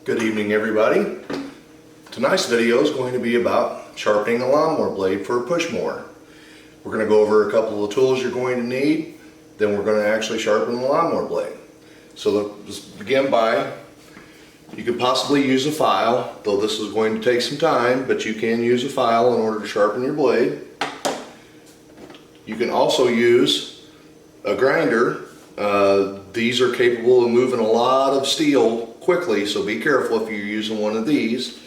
Good evening, everybody. Tonight's video is going to be about sharpening a lawnmower blade for a push mower. We're going to go over a couple of the tools you're going to need, then we're going to actually sharpen the lawnmower blade. So let's begin by, you could possibly use a file, though this is going to take some time, but you can use a file in order to sharpen your blade. You can also use a grinder. These are capable of moving a lot of steel quickly, so be careful if you're using one of these.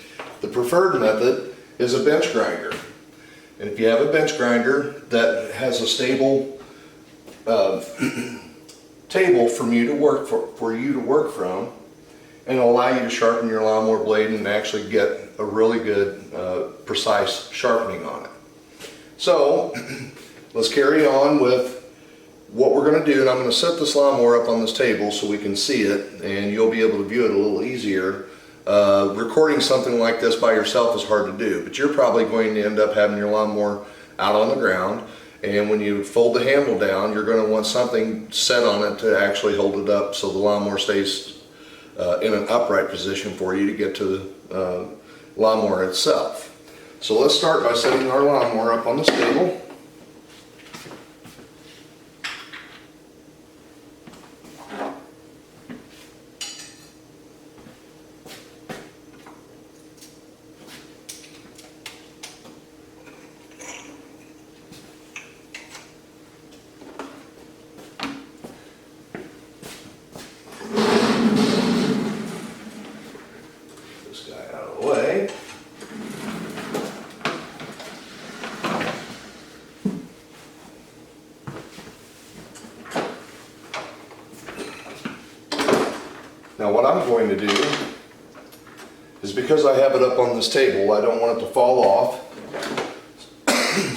The preferred method is a bench grinder. And if you have a bench grinder that has a stable table for you to work from, and it'll allow you to sharpen your lawnmower blade and actually get a really good precise sharpening on it. So let's carry on with what we're going to do, and I'm going to set this lawnmower up on this table so we can see it and you'll be able to view it a little easier. Recording something like this by yourself is hard to do, but you're probably going to end up having your lawnmower out on the ground, and when you fold the handle down, you're going to want something set on it to actually hold it up so the lawnmower stays in an upright position for you to get to the lawnmower itself. So let's start by setting our lawnmower up on this table. Now what I'm going to do is, because I have it up on this table, I don't want it to fall off.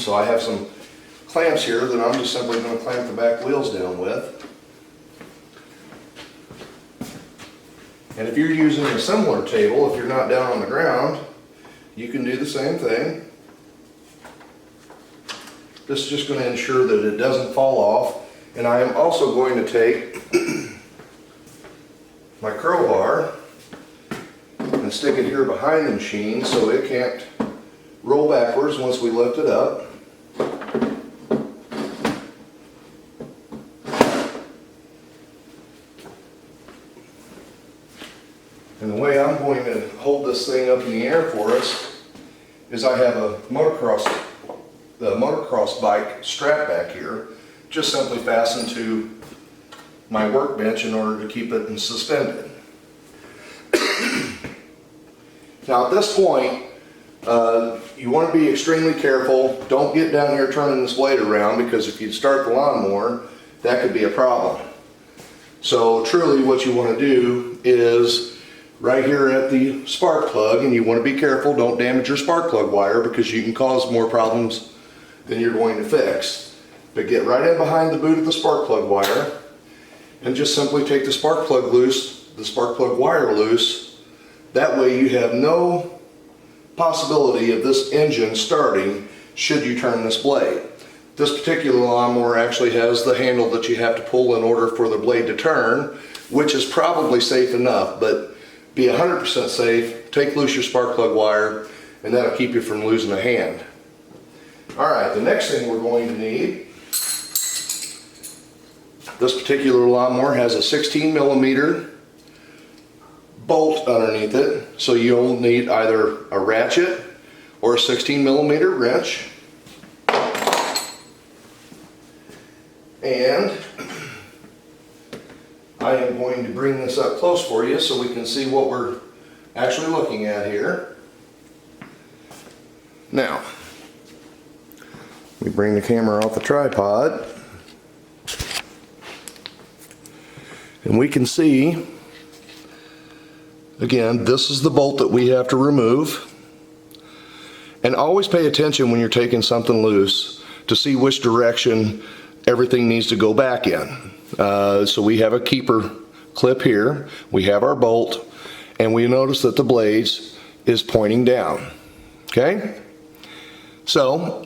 So I have some clamps here that I'm just simply going to clamp the back wheels down with. And if you're using a similar table, if you're not down on the ground, you can do the same thing. This is just going to ensure that it doesn't fall off. And I am also going to take my crowbar and stick it here behind the machine so it can't roll backwards once we lift it up. And the way I'm going to hold this thing up in the air for us is I have a motocross bike strap back here, just simply fastened to my workbench in order to keep it suspended. Now at this point, you want to be extremely careful. Don't get down here turning this blade around, because if you start the lawnmower, that could be a problem. So truly what you want to do is right here at the spark plug, and you want to be careful, don't damage your spark plug wire, because you can cause more problems than you're going to fix. But get right in behind the boot of the spark plug wire and just simply take the spark plug loose, the spark plug wire loose. That way you have no possibility of this engine starting should you turn this blade. This particular lawnmower actually has the handle that you have to pull in order for the blade to turn, which is probably safe enough, but be 100% safe. Take loose your spark plug wire, and that'll keep you from losing a hand. Alright, the next thing we're going to need, this particular lawnmower has a 16mm bolt underneath it, so you'll need either a ratchet or a 16mm wrench. And I am going to bring this up close for you so we can see what we're actually looking at here. Now, we bring the camera off the tripod, and we can see, again, this is the bolt that we have to remove. And always pay attention when you're taking something loose to see which direction everything needs to go back in. So we have a keeper clip here, we have our bolt, and we notice that the blades is pointing down. Okay? So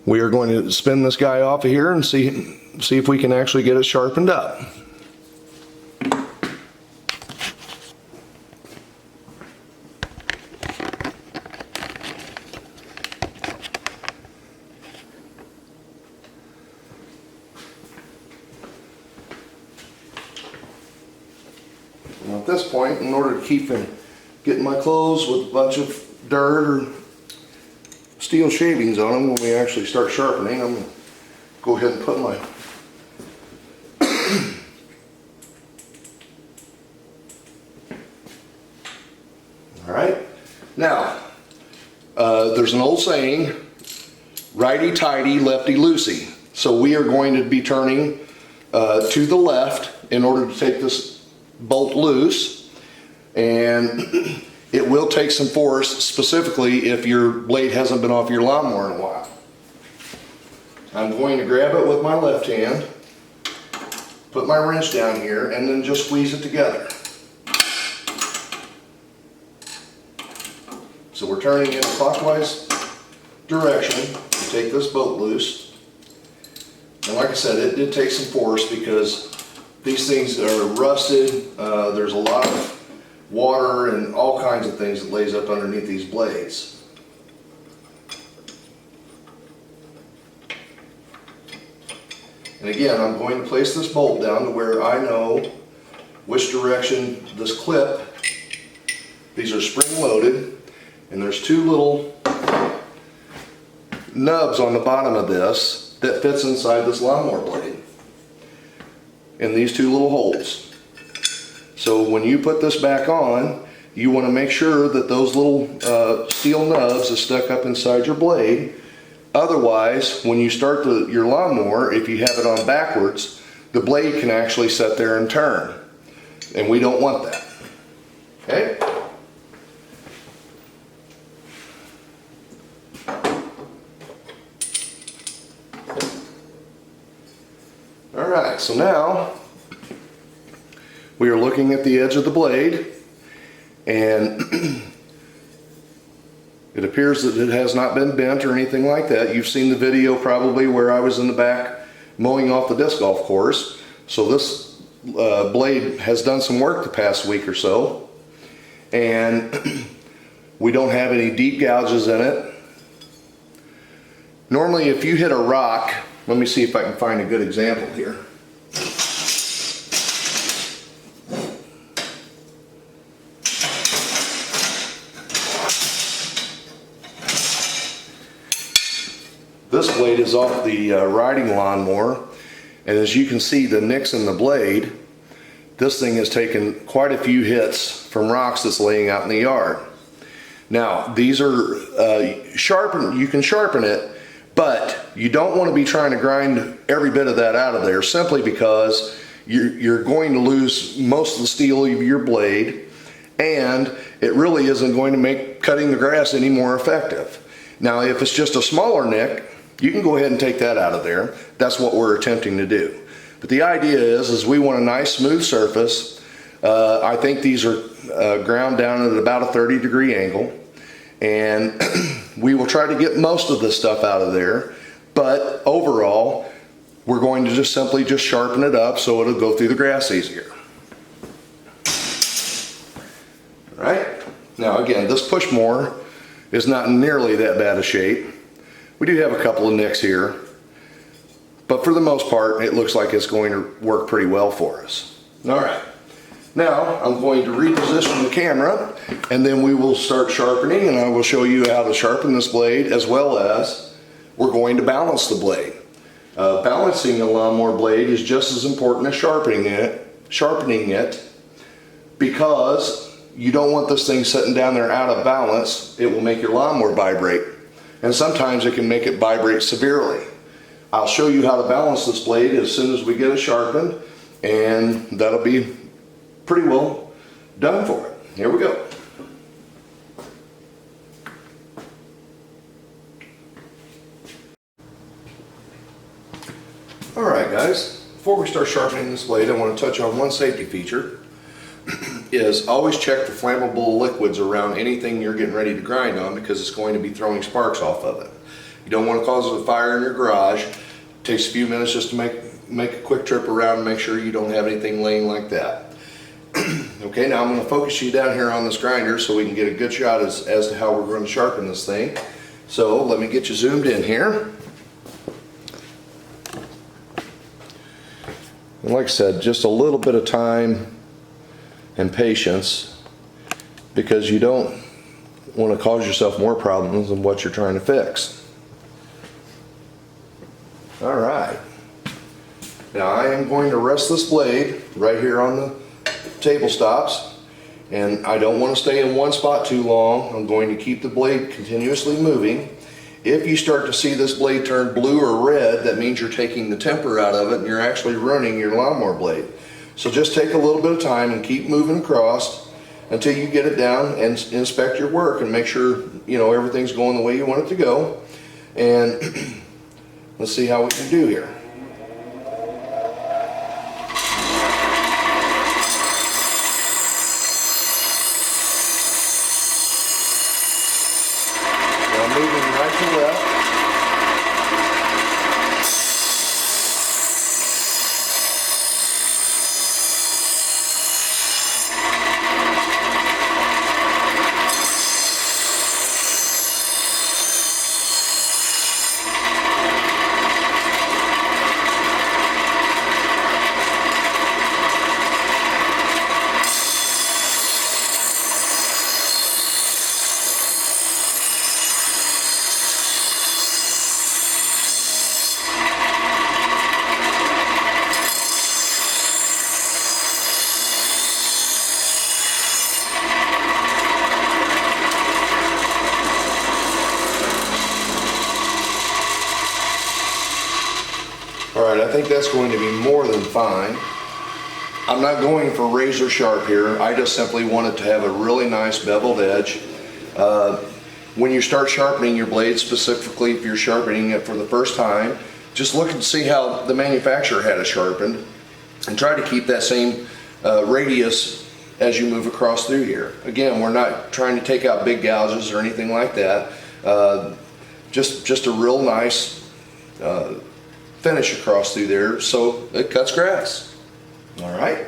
we are going to spin this guy off of here and see if we can actually get it sharpened up. At this point, in order to keep from getting my clothes with a bunch of dirt or steel shavings on them when we actually start sharpening, I'm going to go ahead and put my Alright, now there's an old saying, righty-tighty, lefty-loosey. So we are going to be turning to the left in order to take this bolt loose, and it will take some force, specifically if your blade hasn't been off your lawnmower in a while. I'm going to grab it with my left hand, put my wrench down here, and then just squeeze it together. So we're turning in a clockwise direction to take this bolt loose. And like I said, it did take some force because these things are rusted. There's a lot of water and all kinds of things that lays up underneath these blades. And again, I'm going to place this bolt down to where I know which direction this clip, these are spring loaded, and there's two little nubs on the bottom of this that fits inside this lawnmower blade in these two little holes. So when you put this back on, you want to make sure that those little steel nubs are stuck up inside your blade. Otherwise, when you start your lawnmower, if you have it on backwards, the blade can actually sit there and turn, and we don't want that. Okay? Alright, so now we are looking at the edge of the blade, and it appears that it has not been bent or anything like that. You've seen the video probably where I was in the back mowing off the disc golf course. So this blade has done some work the past week or so, and we don't have any deep gouges in it. Normally if you hit a rock, let me see if I can find a good example here. This blade is off the riding lawnmower, and as you can see the nicks in the blade, this thing has taken quite a few hits from rocks that's laying out in the yard. Now these are sharpened, you can sharpen it, but you don't want to be trying to grind every bit of that out of there, simply because you're going to lose most of the steel of your blade, and it really isn't going to make cutting the grass any more effective. Now if it's just a smaller nick, you can go ahead and take that out of there. That's what we're attempting to do. But the idea is we want a nice smooth surface. I think these are ground down at about a 30-degree angle, and we will try to get most of this stuff out of there, but overall we're going to just simply sharpen it up so it'll go through the grass easier. All right, now again, this push mower is not nearly that bad a shape. We do have a couple of nicks here, but for the most part it looks like it's going to work pretty well for us. All right, now I'm going to reposition the camera, and then we will start sharpening, and I will show you how to sharpen this blade, as well as we're going to balance the blade. Balancing a lawnmower blade is just as important as sharpening it, because you don't want this thing sitting down there out of balance. It will make your lawnmower vibrate, and sometimes it can make it vibrate severely. I'll show you how to balance this blade as soon as we get it sharpened, and that'll be pretty well done for it. Here we go. Alright guys, before we start sharpening this blade, I want to touch on one safety feature. Is always check the flammable liquids around anything you're getting ready to grind on, because it's going to be throwing sparks off of it. You don't want to cause a fire in your garage. It takes a few minutes just to make a quick trip around and make sure you don't have anything laying like that. Okay, now I'm going to focus you down here on this grinder so we can get a good shot as to how we're going to sharpen this thing. So let me get you zoomed in here. And like I said, just a little bit of time and patience, because you don't want to cause yourself more problems than what you're trying to fix. All right. Now I am going to rest this blade right here on the table stops, and I don't want to stay in one spot too long. I'm going to keep the blade continuously moving. If you start to see this blade turn blue or red, that means you're taking the temper out of it and you're actually running your lawnmower blade. So just take a little bit of time and keep moving across until you get it down and inspect your work and make sure everything's going the way you want it to go. And let's see how we can do here. Now moving right to left. Alright, I think that's going to be more than fine. I'm not going for razor sharp here. I just simply want it to have a really nice beveled edge. When you start sharpening your blade, specifically if you're sharpening it for the first time, just look and see how the manufacturer had it sharpened and try to keep that same radius as you move across through here. Again, we're not trying to take out big gouges or anything like that. Just a real nice finish across through there so it cuts grass. All right.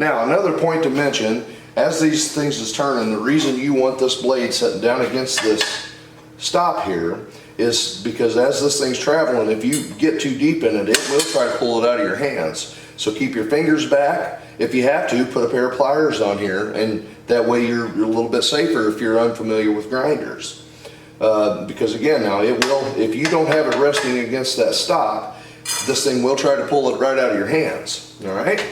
Now another point to mention, as these things is turning, the reason you want this blade sitting down against this stop here is because as this thing's traveling, if you get too deep in it, it will try to pull it out of your hands. So keep your fingers back. If you have to, put a pair of pliers on here, and that way you're a little bit safer if you're unfamiliar with grinders. Because again, now it will, if you don't have it resting against that stop, this thing will try to pull it right out of your hands. All right.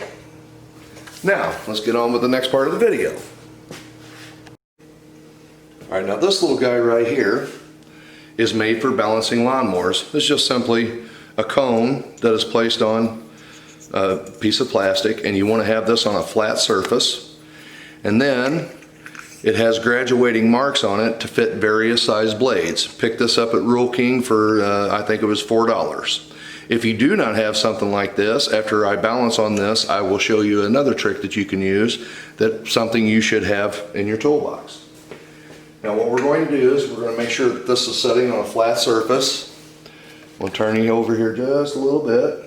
Now let's get on with the next part of the video. All right, now this little guy right here is made for balancing lawnmowers. It's just simply a cone that is placed on a piece of plastic, and you want to have this on a flat surface, and then it has graduating marks on it to fit various size blades. Picked this up at Rural King for I think it was $4. If you do not have something like this, after I balance on this, I will show you another trick that you can use, that's something you should have in your toolbox. Now what we're going to do is we're going to make sure that this is sitting on a flat surface. We'll turn you over here just a little bit.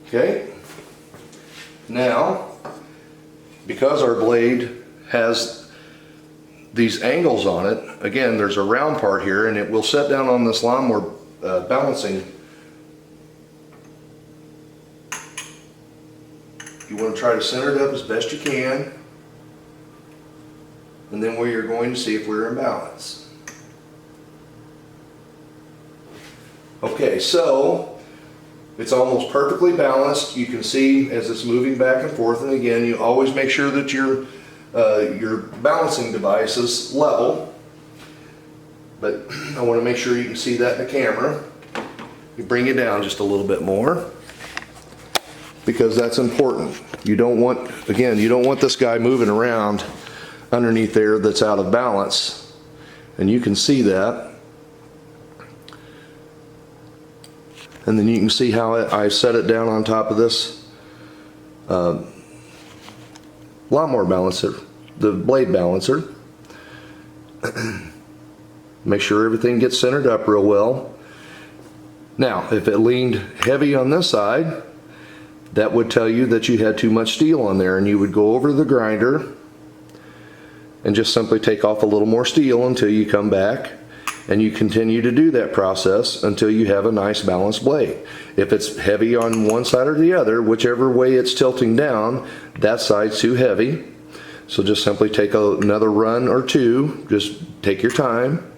Okay. Now, because our blade has these angles on it, again, there's a round part here, and it will set down on this lawnmower balancing. You want to try to center it up as best you can, and then where you're going to see if we're in balance. Okay, so it's almost perfectly balanced. You can see as it's moving back and forth, and again, you always make sure that your balancing device is level, but I want to make sure you can see that in the camera. You bring it down just a little bit more, because that's important. You don't want, again, you don't want this guy moving around underneath there that's out of balance, and you can see that. And then you can see how I set it down on top of this lawnmower balancer, the blade balancer. Make sure everything gets centered up real well. Now, if it leaned heavy on this side, that would tell you that you had too much steel on there, and you would go over the grinder and just simply take off a little more steel until you come back And you continue to do that process until you have a nice balanced blade. If it's heavy on one side or the other, whichever way it's tilting down, that side's too heavy. So just simply take another run or two, just take your time.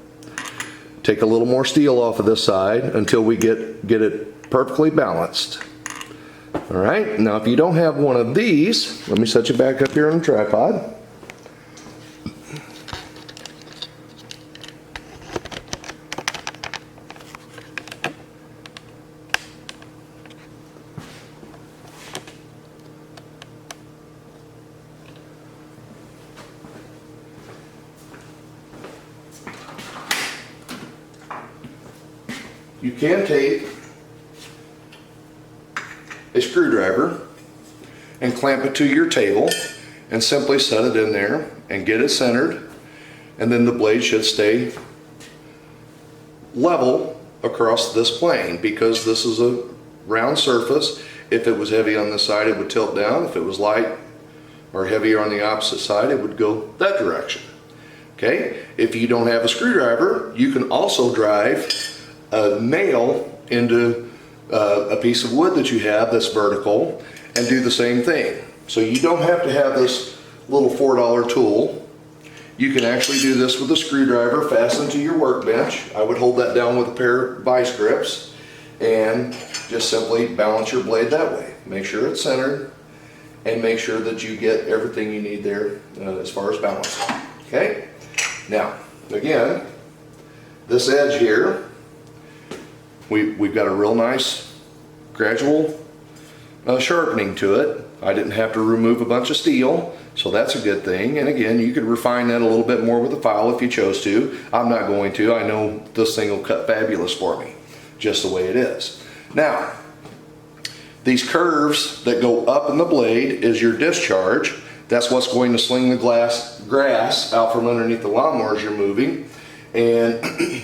Take a little more steel off of this side until we get it perfectly balanced. All right, now if you don't have one of these, let me set you back up here on the tripod. You can take a screwdriver and clamp it to your table and simply set it in there and get it centered, and then the blade should stay level across this plane because this is a round surface. If it was heavy on this side, it would tilt down. If it was light or heavier on the opposite side, it would go that direction. Okay, if you don't have a screwdriver, you can also drive a nail into a piece of wood that you have that's vertical and do the same thing. So you don't have to have this little $4 tool. You can actually do this with a screwdriver fastened to your workbench. I would hold that down with a pair of vice grips and just simply balance your blade that way. Make sure it's centered and make sure that you get everything you need there as far as balance. Okay? Now, again, this edge here, we've got a real nice gradual sharpening to it. I didn't have to remove a bunch of steel, so that's a good thing. And again, you could refine that a little bit more with a file if you chose to. I'm not going to. I know this thing will cut fabulous for me, just the way it is. Now, these curves that go up in the blade is your discharge. That's what's going to sling the grass out from underneath the lawnmower as you're moving. And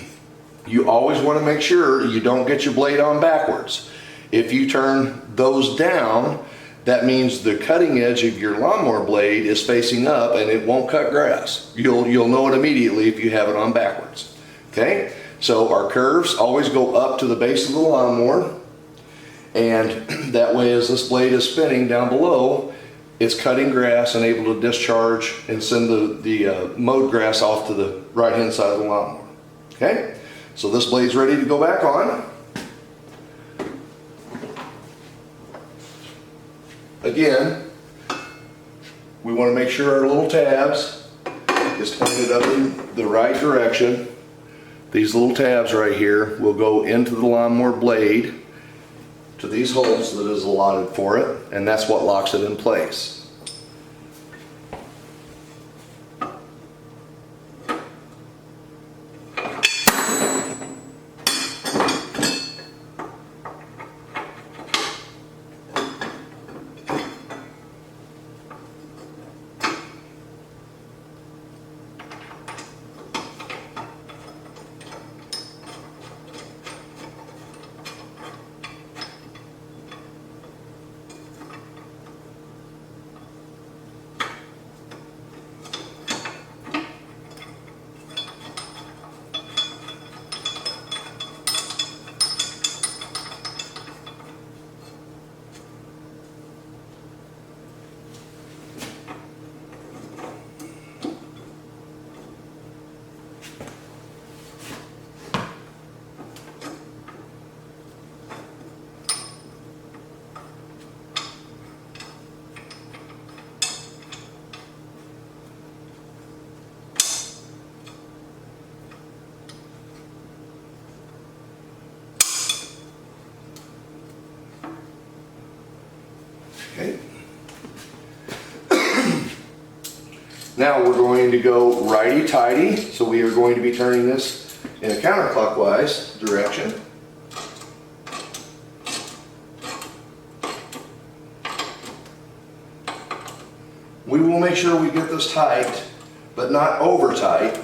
you always want to make sure you don't get your blade on backwards. If you turn those down, that means the cutting edge of your lawnmower blade is facing up and it won't cut grass. You'll know it immediately if you have it on backwards. Okay? So our curves always go up to the base of the lawnmower, and that way as this blade is spinning down below, it's cutting grass and able to discharge and send the mowed grass off to the right hand side of the lawnmower. Okay? So this blade's ready to go back on. Again, we want to make sure our little tabs is pointed up in the right direction. These little tabs right here will go into the lawnmower blade to these holes that is allotted for it, and that's what locks it in place. Okay. Now we're going to go righty-tighty, so we are going to be turning this in a counterclockwise direction. We will make sure we get this tight, but not over tight.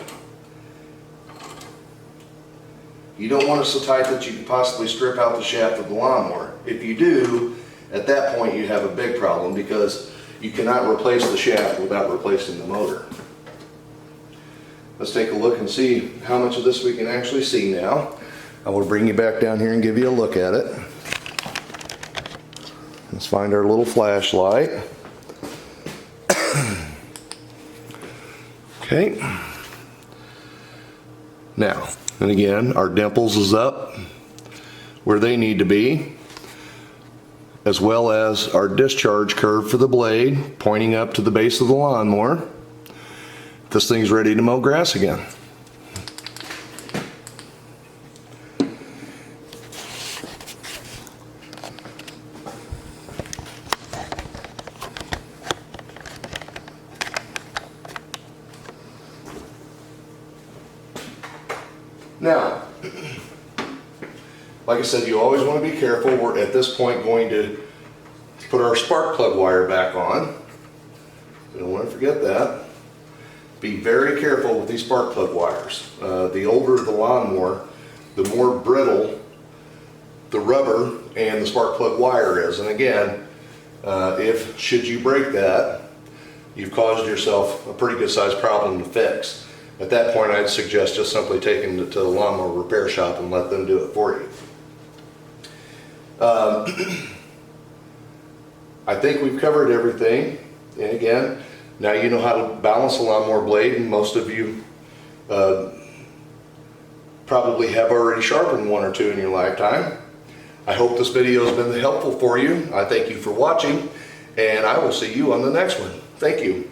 You don't want it so tight that you can possibly strip out the shaft of the lawnmower. If you do, at that point you have a big problem because you cannot replace the shaft without replacing the motor. let's take a look and see how much of this we can actually see now. I will bring you back down here and give you a look at it. Let's find our little flashlight. Okay. Now, and again, our dimples is up where they need to be, as well as our discharge curve for the blade pointing up to the base of the lawnmower. This thing's ready to mow grass again. Now, like I said, you always want to be careful. We're at this point going to put our spark plug wire back on. You don't want to forget that. Be very careful with these spark plug wires. The older the lawnmower, the more brittle the rubber and the spark plug wire is. And again, should you break that, you've caused yourself a pretty good sized problem to fix. At that point, I'd suggest just simply taking it to the lawnmower repair shop and let them do it for you. I think we've covered everything. And again, now you know how to balance a lawnmower blade, and most of you probably have already sharpened one or two in your lifetime. I hope this video has been helpful for you. I thank you for watching, and I will see you on the next one. Thank you.